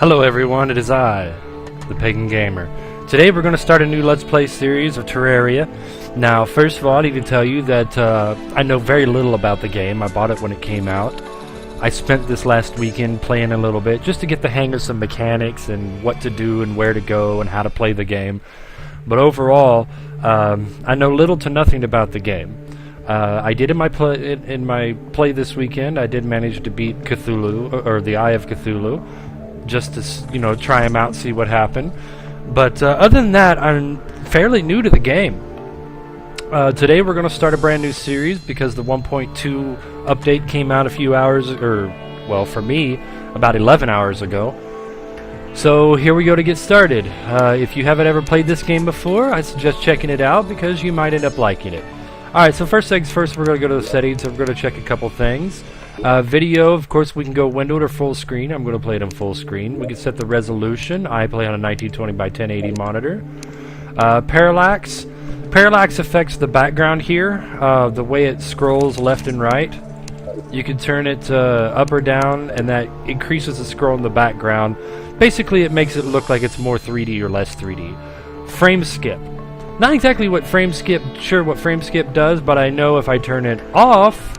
Hello everyone, it is I, the Pagan Gamer. Today we're going to start a new Let's Play series of Terraria. Now, first of all, I need to tell you that I know very little about the game. I bought it when it came out. I spent this last weekend playing a little bit just to get the hang of some mechanics and what to do and where to go and how to play the game. But overall, I know little to nothing about the game. I did in my play this weekend. I did manage to beat Cthulhu, or the Eye of Cthulhu, just to try him out, see what happened. But other than that, I'm fairly new to the game. Today we're going to start a brand new series because the 1.2 update came out a few hours, or well, for me, about 11 hours ago. So here we go to get started. If you haven't ever played this game before, I suggest checking it out because you might end up liking it. Alright, so first things first, we're going to go to the settings, and we're going to check a couple things. Video, of course, we can go windowed or full screen. I'm going to play it on full screen. We can set the resolution. I play on a 1920 by 1080 monitor. Parallax. Parallax affects the background here, the way it scrolls left and right. You can turn it up or down, and that increases the scroll in the background. Basically, it makes it look like it's more 3D or less 3D. Frame skip. Not exactly what frame skip does, but I know if I turn it off...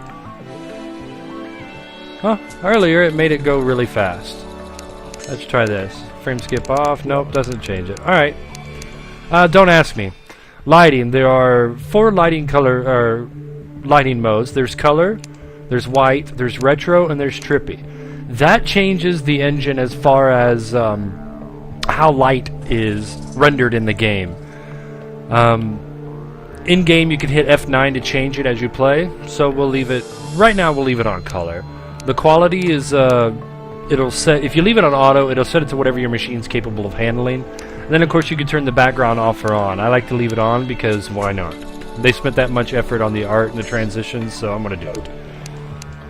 Huh, earlier it made it go really fast. Let's try this. Frame skip off. Nope, doesn't change it. Alright. Don't ask me. Lighting. There are 4 lighting modes. There's color, there's white, there's retro, and there's trippy. That changes the engine as far as how light is rendered in the game. In game you can hit F9 to change it as you play, so we'll leave it on color. The quality is it'll set, if you leave it on auto, it'll set it to whatever your machine's capable of handling. And then of course you can turn the background off or on. I like to leave it on because why not? They spent that much effort on the art and the transitions, so I'm gonna do it.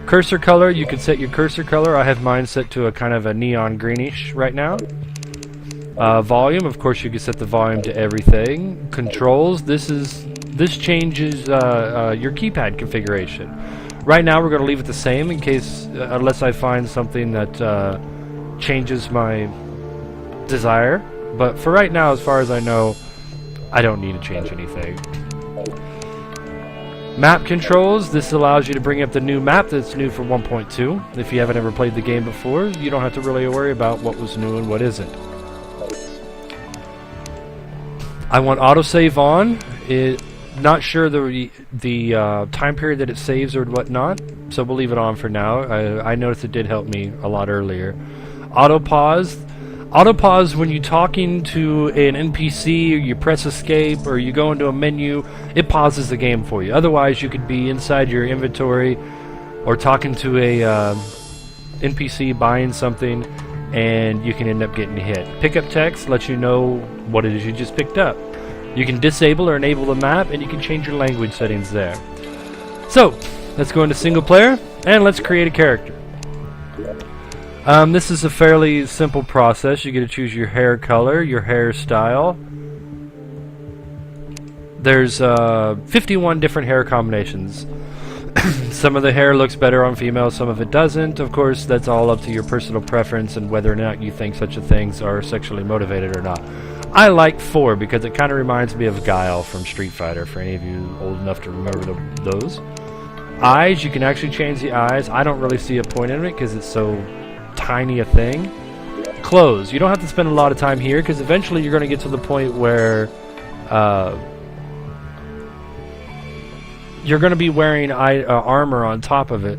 Cursor color, you can set your cursor color. I have mine set to a kind of a neon greenish right now. Volume, of course you can set the volume to everything. Controls, this changes your keypad configuration. Right now we're going to leave it the same in case, unless I find something that changes my desire. But for right now, as far as I know, I don't need to change anything. Map controls, this allows you to bring up the new map that's new for 1.2. If you haven't ever played the game before, you don't have to really worry about what was new and what isn't. I want autosave on. Not sure the time period that it saves or whatnot, so we'll leave it on for now. I noticed it did help me a lot earlier. Auto pause. Auto pause when you're talking to an NPC, or you press escape, or you go into a menu, it pauses the game for you. Otherwise, you could be inside your inventory or talking to a NPC buying something, and you can end up getting hit. Pickup text lets you know what it is you just picked up. You can disable or enable the map, and you can change your language settings there. So, let's go into single player, and let's create a character. This is a fairly simple process. You get to choose your hair color, your hairstyle. There's 51 different hair combinations. Some of the hair looks better on females, some of it doesn't. Of course, that's all up to your personal preference and whether or not you think such things are sexually motivated or not. I like 4 because it kind of reminds me of Guile from Street Fighter, for any of you old enough to remember those. Eyes, you can actually change the eyes. I don't really see a point in it because it's so tiny a thing. Clothes, you don't have to spend a lot of time here because eventually you're going to get to the point where you're going to be wearing armor on top of it,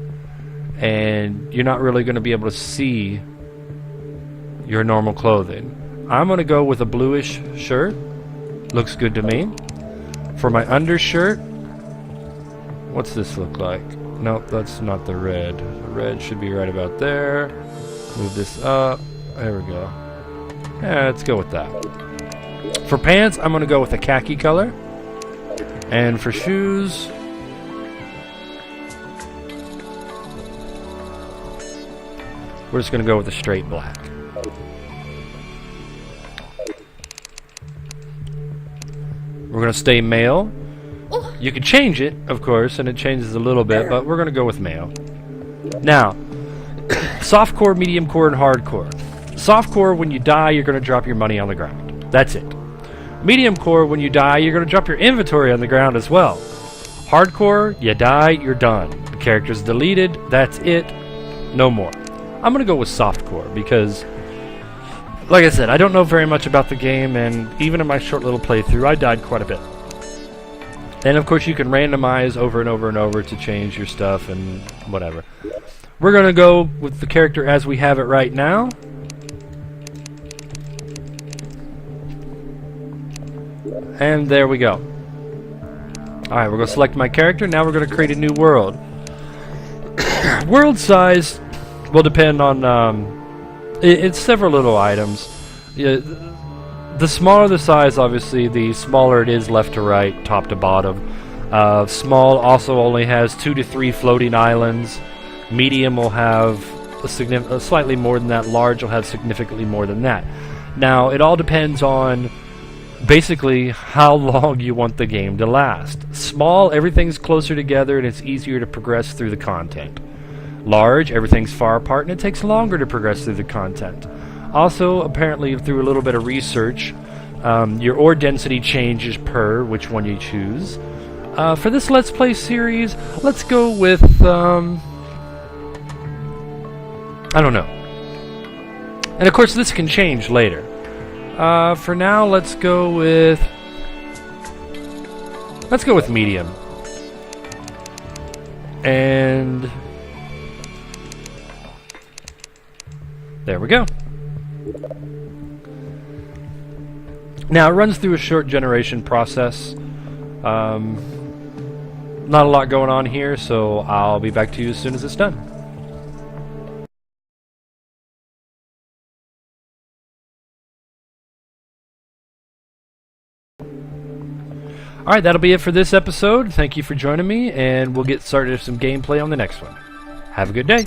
and you're not really going to be able to see your normal clothing. I'm going to go with a bluish shirt. Looks good to me. For my undershirt, what's this look like? Nope, that's not the red. The red should be right about there. Move this up. There we go. Yeah, let's go with that. For pants, I'm going to go with a khaki color. And for shoes, we're just going to go with a straight black. We're going to stay male. You can change it, of course, and it changes a little bit, but we're going to go with male. Now, softcore, medium core, and hardcore. Softcore, when you die, you're going to drop your money on the ground. That's it. Medium core, when you die, you're going to drop your inventory on the ground as well. Hardcore, you die, you're done. The character's deleted, that's it. No more. I'm going to go with softcore because, like I said, I don't know very much about the game, and even in my short little playthrough, I died quite a bit. And of course, you can randomize over and over and over to change your stuff and whatever. We're going to go with the character as we have it right now. And there we go. Alright, we're going to select my character. Now we're going to create a new world. World size will depend on... it's several little items. The smaller the size, obviously, the smaller it is left to right, top to bottom. Small also only has 2 to 3 floating islands. Medium will have slightly more than that. Large will have significantly more than that. Now, it all depends on basically how long you want the game to last. Small, everything's closer together and it's easier to progress through the content. Large, everything's far apart and it takes longer to progress through the content. Also, apparently through a little bit of research, your ore density changes per which one you choose. For this Let's Play series, let's go with, I don't know. And of course this can change later. For now, let's go with medium. And there we go. Now, it runs through a short generation process. Not a lot going on here, so I'll be back to you as soon as it's done. Alright, that'll be it for this episode. Thank you for joining me, and we'll get started with some gameplay on the next one. Have a good day.